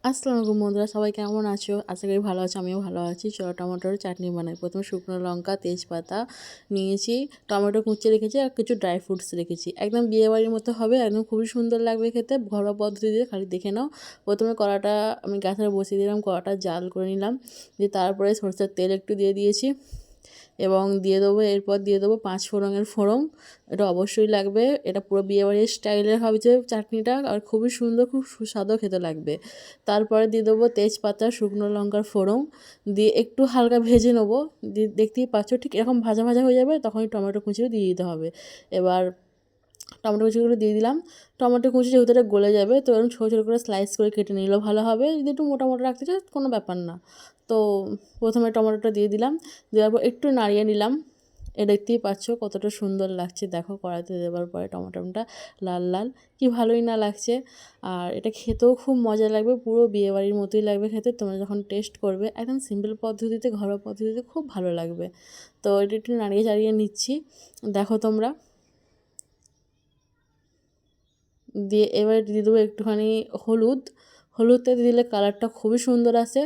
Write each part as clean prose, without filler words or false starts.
আসসালামু আলাইকুম বন্ধুরা, সবাই কেমন আছো? আশা করি ভালো আছো, আমিও ভালো আছি। চলো টমেটোর চাটনি বানাই। প্রথমে শুকনো লঙ্কা, তেজপাতা নিয়েছি, টমেটো কুচিয়ে রেখেছি আর কিছু ড্রাই ফ্রুটস রেখেছি। একদম বিয়েবাড়ির মতো হবে, একদম খুবই সুন্দর লাগবে খেতে। ঘরোয়া পদ্ধতিতে খালি দেখে নাও। প্রথমে কড়াটা আমি গ্যাসে বসিয়ে দিলাম, কড়াটা জাল করে নিলাম, দিয়ে তারপরে সরষের তেল একটু দিয়ে দিয়েছি এবং এরপর দিয়ে দেবো 5 ফোড়নের ফোড়ন। এটা অবশ্যই লাগবে, এটা পুরো বিয়েবাড়ির স্টাইলের হবে যে চাটনিটা, আর খুবই সুন্দর, খুব সুস্বাদু খেতে লাগবে। তারপরে দিয়ে দেবো তেজপাতা, শুকনো লঙ্কার ফোড়ন, দিয়ে একটু হালকা ভেজে নেবো। দেখতেই পাচ্ছ ঠিক এরকম ভাজা ভাজা হয়ে যাবে, তখনই টমেটো কুচিও দিয়ে দিতে হবে। এবার টমেটো কুচিগুলো দিয়ে দিলাম। টমেটো কুচি যেহেতু এটা গলে যাবে, তো এরকম ছোটো ছোটো করে স্লাইস করে কেটে নিলেও ভালো হবে। যদি একটু মোটা মোটা রাখতে চাও কোনো ব্যাপার না। তো প্রথমে টমেটোটা দিয়ে দিলাম, দেওয়ার পর একটু নাড়িয়ে নিলাম। দেখতেই পাচ্ছ কতটা সুন্দর লাগছে, দেখো কড়াইতে দেওয়ার পরে টমেটোটা লাল লাল, কি ভালোই না লাগছে। আর এটা খেতেও খুব মজা লাগবে, পুরো বিয়েবাড়ির মতোই লাগবে খেতে। তোমরা যখন টেস্ট করবে একদম সিম্পল পদ্ধতিতে, ঘরোয়া পদ্ধতিতে খুব ভালো লাগবে। তো এটা একটু নাড়িয়ে চাড়িয়ে নিচ্ছি, দেখো তোমরা। দিয়ে এবারে দিয়ে দেবো একটুখানি হলুদ। হলুদটা দিলে কালারটা খুবই সুন্দর আসে।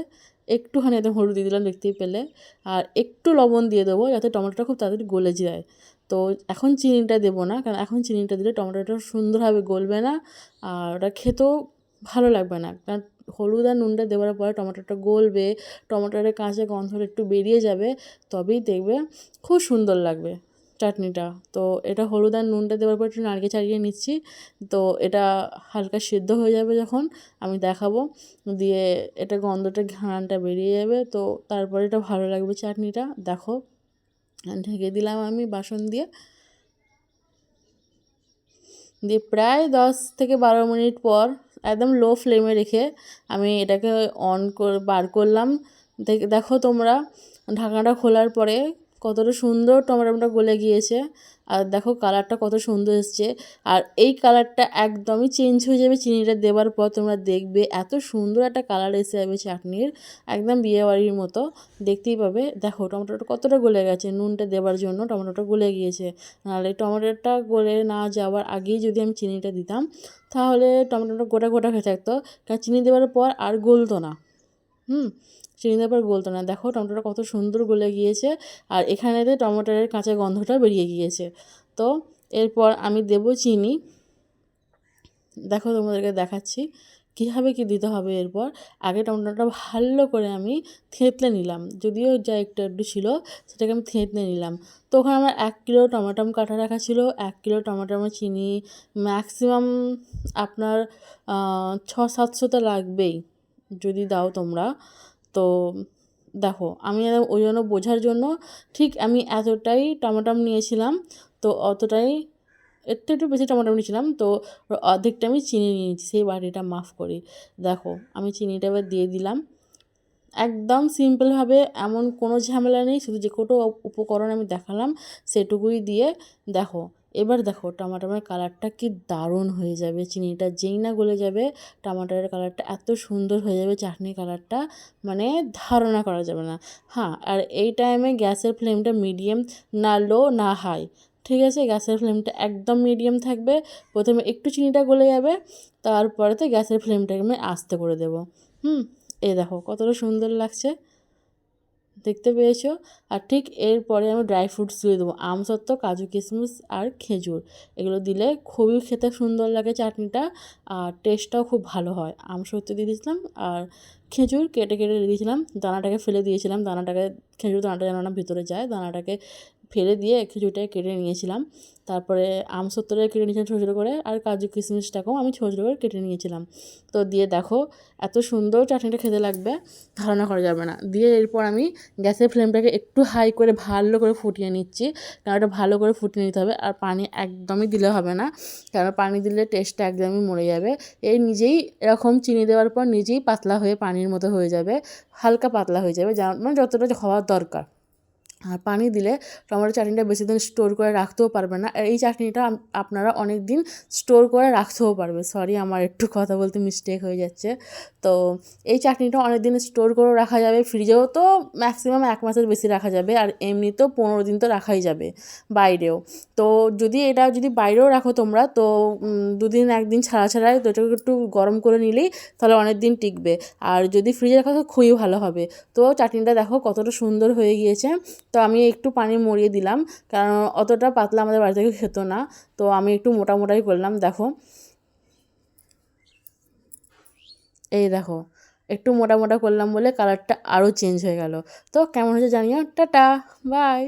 একটুখানি একদম হলুদ দিয়ে দিলাম, দেখতেই পেলে। আর একটু লবণ দিয়ে দেবো যাতে টমেটোটা খুব তাড়াতাড়ি গলে যায়। তো এখন চিনিটা দেবো না, কারণ এখন চিনিটা দিলে টমেটোটা সুন্দরভাবে গলবে না, আর ওটা খেতেও ভালো লাগবে না। কারণ হলুদ আর নুনটা দেওয়ার পরে টমেটোটা গলবে, টমেটোর কাঁচা গন্ধটা একটু বেরিয়ে যাবে, তবেই দেখবে খুব সুন্দর লাগবে চাটনিটা। তো এটা হলুদ আর নুনটা দেওয়ার পর একটু নাড়িয়ে চাড়িয়ে নিচ্ছি। তো এটা হালকা সিদ্ধ হয়ে যাবে যখন আমি দেখাবো, দিয়ে এটা গন্ধটা ঘ্রাণটা বেরিয়ে যাবে, তো তারপরে এটা ভালো লাগবে চাটনিটা। দেখো ঢেকে দিলাম আমি বাসন দিয়ে, দিয়ে প্রায় 10 থেকে 12 মিনিট পর একদম লো ফ্লেমে রেখে আমি এটাকে বার করলাম। দেখো তোমরা, ঢাকনাটা খোলার পরে কতটা সুন্দর টমেটোটা গলে গিয়েছে, আর দেখো কালারটা কত সুন্দর এসছে। আর এই কালারটা একদমই চেঞ্জ হয়ে যাবে চিনিটা দেওয়ার পর, তোমরা দেখবে এত সুন্দর একটা কালার এসে যাবে চাটনির, একদম বিয়েবাড়ির মতো দেখতেই পাবে। দেখো টমেটোটা কতটা গলে গেছে, নুনটা দেওয়ার জন্য টমেটোটা গলে গিয়েছে। নাহলে টমেটোটা গলে না যাওয়ার আগেই যদি আমি চিনিটা দিতাম, তাহলে টমেটোটা গোটা গোটা হয়ে থাকতো, কারণ চিনি দেওয়ার পর আর গলতো না। হুম, চিনি দেওয়ার পর গলতো না। দেখো টমেটোটা কত সুন্দর গলে গিয়েছে, আর এখানেতে টমেটোর কাঁচা গন্ধটা বেরিয়ে গিয়েছে। তো এরপর আমি দেব চিনি। দেখো তোমাদেরকে দেখাচ্ছি কীভাবে কী দিতে হবে। এরপর আগে টমেটোটা ভালো করে আমি থেঁতলে নিলাম, যদিও যা একটু একটু ছিল সেটাকে আমি থেঁতলে নিলাম। তো ওখানে আমার 1 কিলো টমেটো কাটা রাখা ছিল। 1 কিলো টমেটো আমার চিনি ম্যাক্সিমাম আপনার 600-700 তো লাগবেই যদি দাও তোমরা। তো দেখো আমি ওই জন্য বোঝার জন্য ঠিক আমি এতটাই টমেটো নিয়েছিলাম, তো অতটাই একটু বেশি টমেটো নিয়েছিলাম, তো অর্ধেকটা আমি চিনি নিয়েছি, সেই বাটিটা মাফ করি। দেখো আমি চিনিটা এবার দিয়ে দিলাম একদম সিম্পলভাবে, এমন কোনো ঝামেলা নেই, শুধু যে কটো উপকরণ আমি দেখালাম সেটুকুই দিয়ে। দেখো এবার দেখো টমাটোমের কালারটা কি দারুণ হয়ে যাবে, চিনিটা যেই না গলে যাবে টমাটোর কালারটা এত সুন্দর হয়ে যাবে, চাটনির কালারটা মানে ধারণা করা যাবে না। হ্যাঁ, আর এই টাইমে গ্যাসের ফ্লেমটা মিডিয়াম, না লো না হাই, ঠিক আছে? গ্যাসের ফ্লেমটা একদম মিডিয়াম থাকবে। প্রথমে একটু চিনিটা গলে যাবে, তারপরেতে গ্যাসের ফ্লেমটাকে আমি আস্তে করে দেবো। হুম, এই দেখো কতটা সুন্দর লাগছে, দেখতে পেয়েছো? আর ঠিক এরপরে আমি ড্রাই ফ্রুটস দিয়ে দেবো, আমসত্ত্ব, কাজু কিশমিশ আর খেজুর। এগুলো দিলে খুবই খেতে সুন্দর লাগে চাটনিটা, আর টেস্টটাও খুব ভালো হয়। আমসত্ত্ব দিয়ে দিয়েছিলাম, আর খেজুর কেটে কেটে দিয়ে দিয়েছিলাম, দানাটাকে ফেলে দিয়েছিলাম। খেজুর দানাটা যেন না ভিতরে যায়, দানাটাকে ফেলে দিয়ে খেজুরটাকে কেটে নিয়েছিলাম। তারপরে আমসত্ত্বটা কেটে নিয়েছিলাম ছোটো ছোটো করে, আর কাজু কিশমিশটাকেও আমি ছোটো ছোটো করে কেটে নিয়েছিলাম। তো দিয়ে দেখো এত সুন্দর চাটনিটা খেতে লাগবে, ধারণা করা যাবে না। দিয়ে এরপর আমি গ্যাসের ফ্লেমটাকে একটু হাই করে ভালো করে ফুটিয়ে নিচ্ছি, কারণ এটা ভালো করে ফুটিয়ে নিতে হবে। আর পানি একদমই দিলে হবে না, কারণ পানি দিলে টেস্টটা একদমই মরে যাবে। এই নিজেই এরকম চিনি দেওয়ার পর নিজেই পাতলা হয়ে পানির মতো হয়ে যাবে, হালকা পাতলা হয়ে যাবে, মানে যতটা হওয়ার দরকার। আর পানি দিলে টমেটো চাটনিটা বেশি দিন স্টোর করে রাখতেও পারবে না। আর এই চাটনিটা আপনারা অনেক দিন স্টোর করে রাখতেও পারবে। সরি, আমার একটু কথা বলতে মিস্টেক হয়ে যাচ্ছে। তো এই চাটনিটা অনেক দিন স্টোর করেও রাখা যাবে, ফ্রিজেও তো ম্যাক্সিমাম 1 মাসের বেশি রাখা যাবে, আর এমনিতেও 15 দিন তো রাখাই যাবে বাইরেও। তো এটা যদি বাইরেও রাখো তোমরা, তো 2 দিন 1 দিন ছাড়া ছাড়াই তো এটাকে একটু গরম করে নিলেই তাহলে অনেক দিন টিকবে। আর যদি ফ্রিজে রাখো তো খুবই ভালো হবে। তো চাটনিটা দেখো কতটা সুন্দর হয়ে গিয়েছে। তো আমি একটু পানি মরিয়ে দিলাম, কারণ অতটা পাতলা আমাদের বাড়ি থেকে খেত না, তো আমি একটু মোটা মোটাই করলাম। দেখো, এই দেখো একটু মোটা মোটা করলাম বলে কালারটা আরও চেঞ্জ হয়ে গেল। তো কেমন হয়েছে জানিও। Tata, by.